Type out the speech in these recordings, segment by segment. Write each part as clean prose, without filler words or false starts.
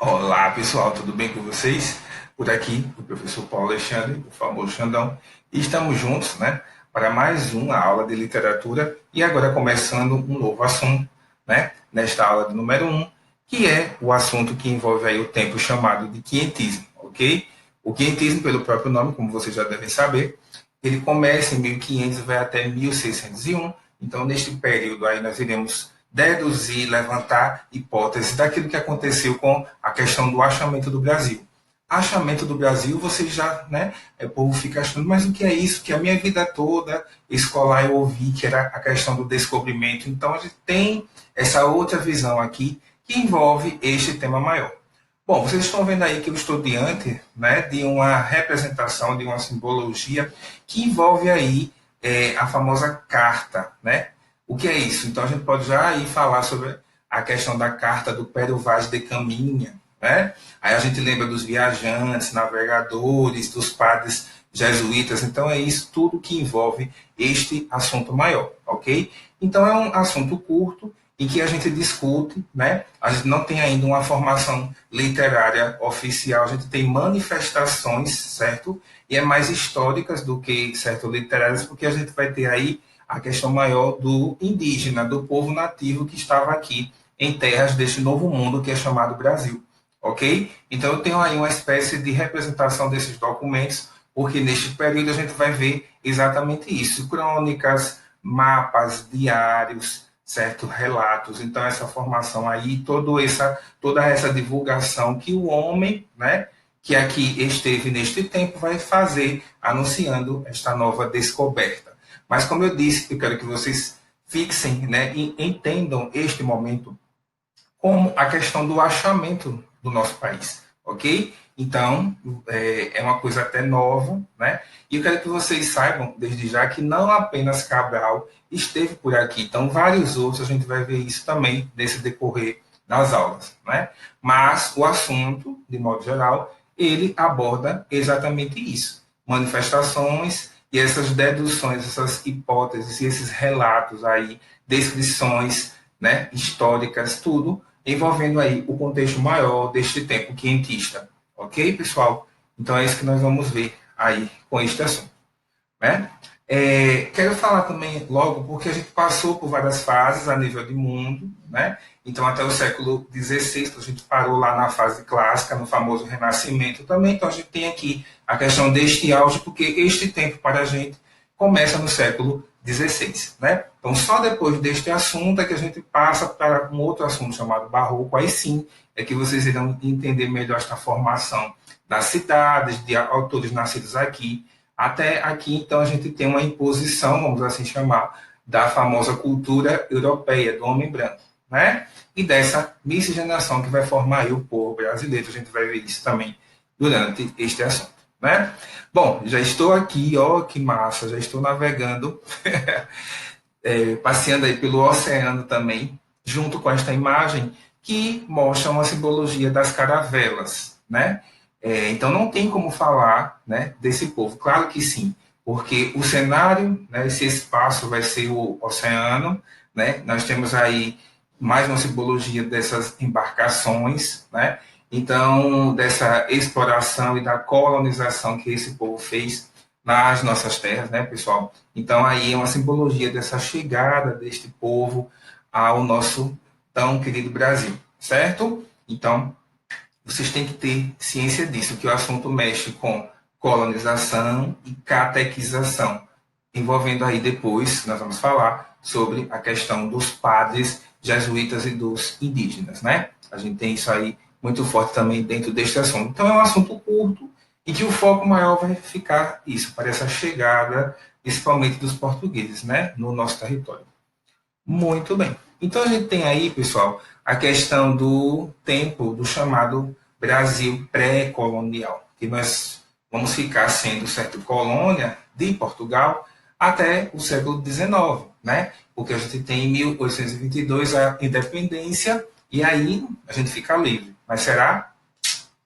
Olá pessoal, tudo bem com vocês? Por aqui, o professor Paulo Alexandre, o famoso Xandão, e estamos juntos, né, para mais uma aula de literatura e agora começando um novo assunto, né, nesta aula de número um, que é o assunto que envolve aí o tempo chamado de quinhentismo, ok? O quinhentismo, pelo próprio nome, como vocês já devem saber, ele começa em 1500 e vai até 1601. Então, neste período aí, nós iremos deduzir, levantar hipóteses daquilo que aconteceu com a questão do achamento do Brasil. Achamento do Brasil, você já, né, o povo fica achando, mas o que é isso? Que a minha vida toda escolar eu ouvi que era a questão do descobrimento. Então, a gente tem essa outra visão aqui que envolve este tema maior. Bom, vocês estão vendo aí que eu estou diante, né, de uma representação, de uma simbologia que envolve aí a famosa carta, né? O que é isso? Então a gente pode já aí falar sobre a questão da carta do Pério Vaz de Caminha, né? Aí a gente lembra dos viajantes, navegadores, dos padres jesuítas. Então é isso tudo que envolve este assunto maior, ok? Então é um assunto curto em que a gente discute, né? A gente não tem ainda uma formação literária oficial, a gente tem manifestações, certo? E é mais históricas do que, certo, literárias, porque a gente vai ter aí a questão maior do indígena, do povo nativo que estava aqui em terras deste novo mundo que é chamado Brasil, ok? Então eu tenho aí uma espécie de representação desses documentos, porque neste período a gente vai ver exatamente isso, crônicas, mapas, diários, certo? Relatos. Então, essa formação aí, toda essa divulgação que o homem, né, que aqui esteve neste tempo, vai fazer anunciando esta nova descoberta. Mas, como eu disse, eu quero que vocês fixem, né, e entendam este momento como a questão do achamento do nosso país, ok? Então, é uma coisa até nova, né? E eu quero que vocês saibam, desde já, que não apenas Cabral esteve por aqui, então vários outros, a gente vai ver isso também nesse decorrer das aulas, né? Mas o assunto, de modo geral, ele aborda exatamente isso, manifestações e essas deduções, essas hipóteses e esses relatos aí, descrições, né, históricas, tudo envolvendo aí o contexto maior deste tempo quentista. Ok, pessoal? Então é isso que nós vamos ver aí com este assunto. Né? Quero falar também logo, porque a gente passou por várias fases a nível de mundo, né? Então até o século XVI, a gente parou lá na fase clássica, no famoso Renascimento também, então a gente tem aqui a questão deste auge, porque este tempo para a gente começa no século XVI, né? Então só depois deste assunto é que a gente passa para um outro assunto chamado Barroco, aí sim é que vocês irão entender melhor esta formação das cidades, de autores nascidos aqui, até aqui, então, a gente tem uma imposição, vamos assim chamar, da famosa cultura europeia, do homem branco, né? E dessa miscigenação que vai formar aí o povo brasileiro. A gente vai ver isso também durante este assunto, né? Bom, já estou aqui, ó, que massa, já estou navegando, passeando aí pelo oceano também, junto com esta imagem que mostra uma simbologia das caravelas, né? Então não tem como falar, né, desse povo. Claro que sim, porque o cenário, né, esse espaço vai ser o oceano, né? Nós temos aí mais uma simbologia dessas embarcações, né? Então dessa exploração e da colonização que esse povo fez nas nossas terras, né, pessoal? Então aí é uma simbologia dessa chegada deste povo ao nosso tão querido Brasil, certo? Então vocês têm que ter ciência disso, que o assunto mexe com colonização e catequização, envolvendo aí depois, nós vamos falar sobre a questão dos padres jesuítas e dos indígenas, né? A gente tem isso aí muito forte também dentro deste assunto. Então é um assunto curto e que o foco maior vai ficar isso, para essa chegada, principalmente dos portugueses, né, no nosso território. Muito bem. Então a gente tem aí, pessoal, a questão do tempo do chamado Brasil pré-colonial, que nós vamos ficar sendo certo colônia de Portugal até o século XIX, né? Porque a gente tem em 1822 a independência e aí a gente fica livre. Mas será?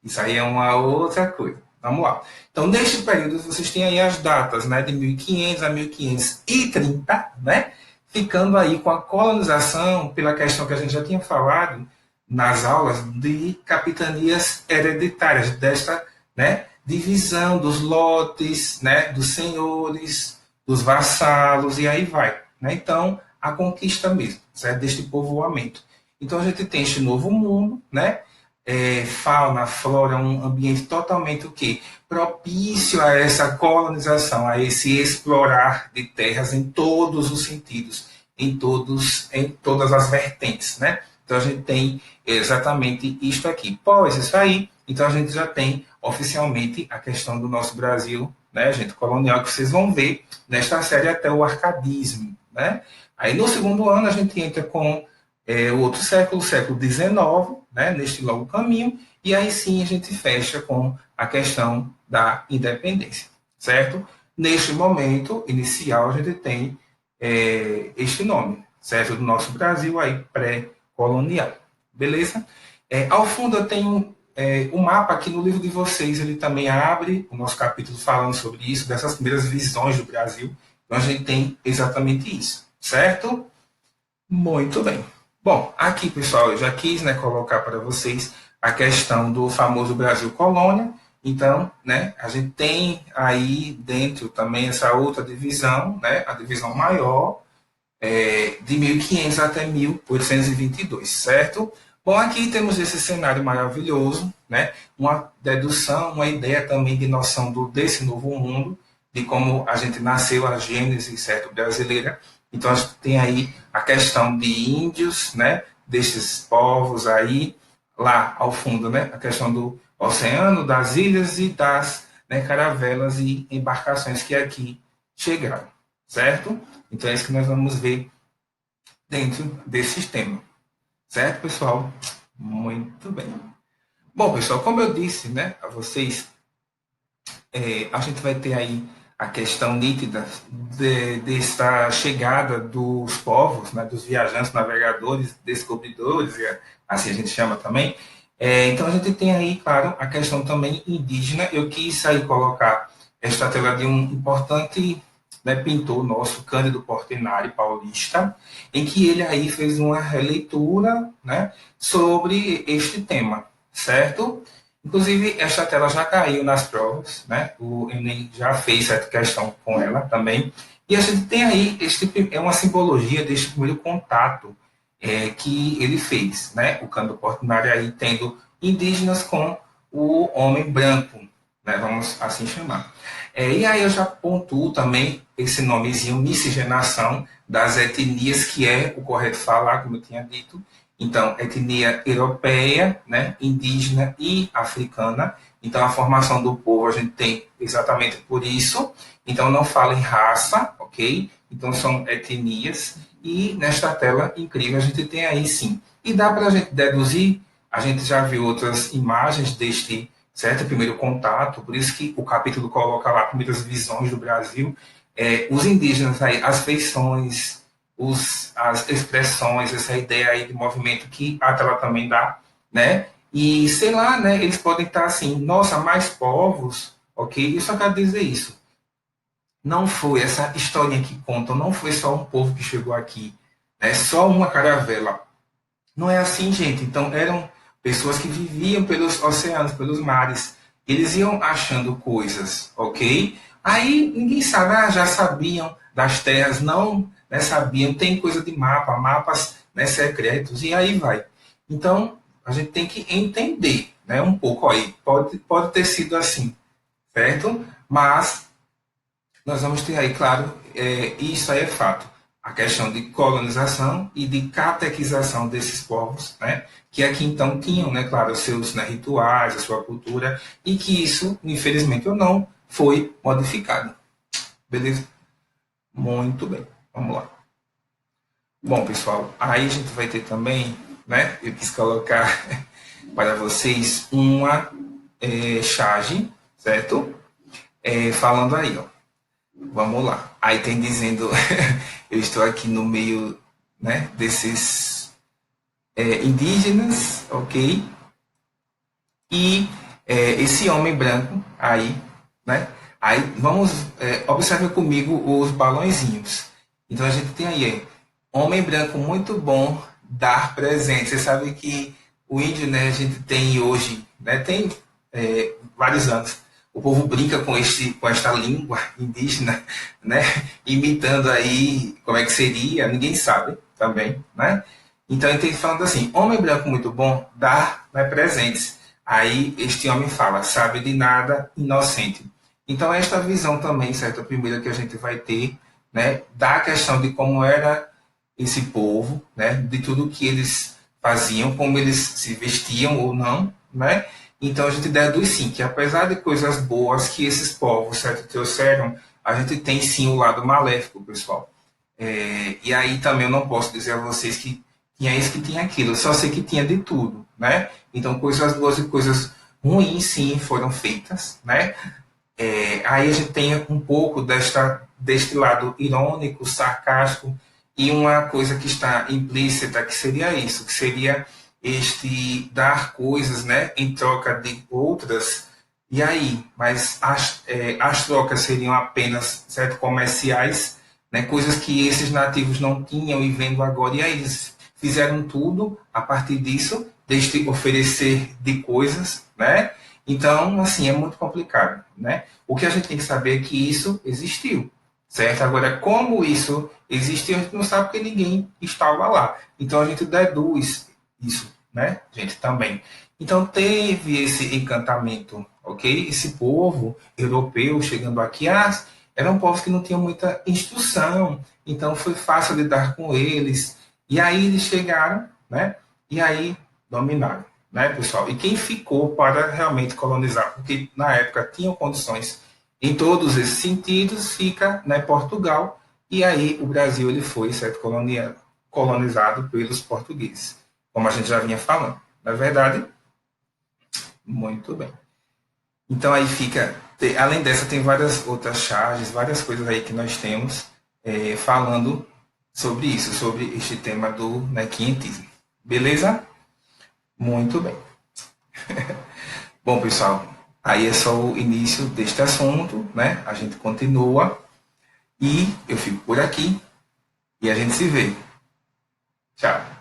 Isso aí é uma outra coisa. Vamos lá. Então, neste período, vocês têm aí as datas, né, de 1500 a 1530, né? Ficando aí com a colonização, pela questão que a gente já tinha falado, nas aulas de capitanias hereditárias, desta, né, divisão dos lotes, né, dos senhores, dos vassalos, e aí vai. Né? Então, a conquista mesmo, certo? Deste povoamento. Então, a gente tem este novo mundo, né? Fauna, flora, um ambiente totalmente o quê? Propício a essa colonização, a esse explorar de terras em todos os sentidos, em todas as vertentes, né? Então a gente tem exatamente isto aqui. Pós isso aí, então a gente já tem oficialmente a questão do nosso Brasil, né, gente, colonial, que vocês vão ver nesta série até o arcadismo, né? Aí no segundo ano a gente entra com o outro século, o século XIX, né, neste longo caminho, e aí sim a gente fecha com a questão da independência, certo? Neste momento inicial a gente tem este nome, certo? Do nosso Brasil aí pré-colonial, beleza? Ao fundo eu tenho o mapa aqui no livro de vocês, ele também abre o nosso capítulo falando sobre isso, dessas primeiras visões do Brasil. Então a gente tem exatamente isso, certo? Muito bem. Bom, aqui, pessoal, eu já quis, né, colocar para vocês a questão do famoso Brasil Colônia. Então, né, a gente tem aí dentro também essa outra divisão, né, a divisão maior, de 1500 até 1822, certo? Bom, aqui temos esse cenário maravilhoso, né, uma dedução, uma ideia também de noção desse novo mundo, de como a gente nasceu, a gênese, certo, brasileira. Então, a gente tem aí a questão de índios, né, desses povos aí, lá ao fundo, né, a questão do oceano, das ilhas e das, né, caravelas e embarcações que aqui chegaram, certo? Então, é isso que nós vamos ver dentro desse sistema, certo, pessoal? Muito bem. Bom, pessoal, como eu disse, né, a vocês, a gente vai ter aí a questão nítida dessa chegada dos povos, né, dos viajantes, navegadores, descobridores, assim a gente chama também. Então a gente tem aí, claro, a questão também indígena. Eu quis aí colocar esta tela de um importante, né, pintor nosso, Cândido Portinari, paulista, em que ele aí fez uma releitura, né, sobre este tema, certo? Inclusive, esta tela já caiu nas provas, né? O Enem já fez essa questão com ela também. E a gente tem aí, é uma simbologia deste primeiro contato que ele fez, né? O Cândido Portinari aí tendo indígenas com o homem branco, né? Vamos assim chamar. E aí eu já pontuo também esse nomezinho, miscigenação das etnias, que é o correto falar, como eu tinha dito. Então, etnia europeia, né, indígena e africana. Então, a formação do povo a gente tem exatamente por isso. Então, não fala em raça, ok? Então, são etnias. E nesta tela incrível a gente tem aí sim. E dá para a gente deduzir, a gente já viu outras imagens deste certo primeiro contato, por isso que o capítulo coloca lá primeiras visões do Brasil. Os indígenas aí, as feições, as expressões, essa ideia aí de movimento que a tela também dá, né? E, sei lá, né, eles podem estar assim, nossa, mais povos, ok? Eu só quero dizer isso. Não foi essa historinha que contam, não foi só um povo que chegou aqui, né? Só uma caravela. Não é assim, gente. Então, eram pessoas que viviam pelos oceanos, pelos mares. Eles iam achando coisas, ok? Aí ninguém sabe, já sabiam das terras, não, né, sabiam. Tem coisa de mapa, mapas, né, secretos, e aí vai. Então, a gente tem que entender, né, um pouco aí. Pode ter sido assim, certo? Mas nós vamos ter aí, claro, isso aí é fato, a questão de colonização e de catequização desses povos, né, que aqui então tinham, né, claro, os seus, né, rituais, a sua cultura, e que isso, infelizmente ou não, foi modificado. Beleza? Muito bem, vamos lá. Bom, pessoal, aí a gente vai ter também, né, eu quis colocar para vocês uma charge, certo? Falando aí, ó. Vamos lá. Aí tem dizendo, eu estou aqui no meio, né, desses indígenas, ok? E esse homem branco aí, né? Aí vamos, observe comigo os balãozinhos. Então a gente tem aí, homem branco muito bom dar presente. Você sabe que o índio, né, a gente tem hoje, né, tem vários anos, o povo brinca com esta língua indígena, né, imitando aí como é que seria, ninguém sabe também, né? Então ele tem falando assim, homem branco muito bom, dá, né, presentes. Aí este homem fala, sabe de nada, inocente. Então esta visão também, certo, a primeira que a gente vai ter, né, da questão de como era esse povo, né, de tudo que eles faziam, como eles se vestiam ou não, né? Então a gente deduz sim que apesar de coisas boas que esses povos, certo, trouxeram, a gente tem sim o lado maléfico, pessoal. E aí também eu não posso dizer a vocês que tinha isso, que tinha aquilo, eu só sei que tinha de tudo, né? Então coisas boas e coisas ruins sim foram feitas, né? Aí a gente tem um pouco deste lado irônico, sarcástico, e uma coisa que está implícita, que seria isso, que seria este dar coisas, né, em troca de outras, e aí, mas as trocas seriam apenas, certo, comerciais, né, coisas que esses nativos não tinham e vendo agora, e aí eles fizeram tudo a partir disso, deste oferecer de coisas, né, então, assim, é muito complicado, né? O que a gente tem que saber é que isso existiu, certo? Agora, como isso existiu, a gente não sabe porque ninguém estava lá. Então, a gente deduz isso, né, gente, também. Então, teve esse encantamento, ok? Esse povo europeu chegando aqui, eram povos que não tinham muita instrução, então foi fácil lidar com eles. E aí eles chegaram, né? E aí dominaram, né, pessoal? E quem ficou para realmente colonizar, porque na época tinham condições em todos esses sentidos, fica, né, Portugal, e aí o Brasil ele foi, certo, colonizado pelos portugueses, como a gente já vinha falando. Na verdade, muito bem. Então aí fica, além dessa, tem várias outras charges, várias coisas aí que nós temos falando sobre isso, sobre este tema do, né, quinhentismo. Beleza? Muito bem. Bom, pessoal, aí é só o início deste assunto, né? A gente continua e eu fico por aqui e a gente se vê. Tchau.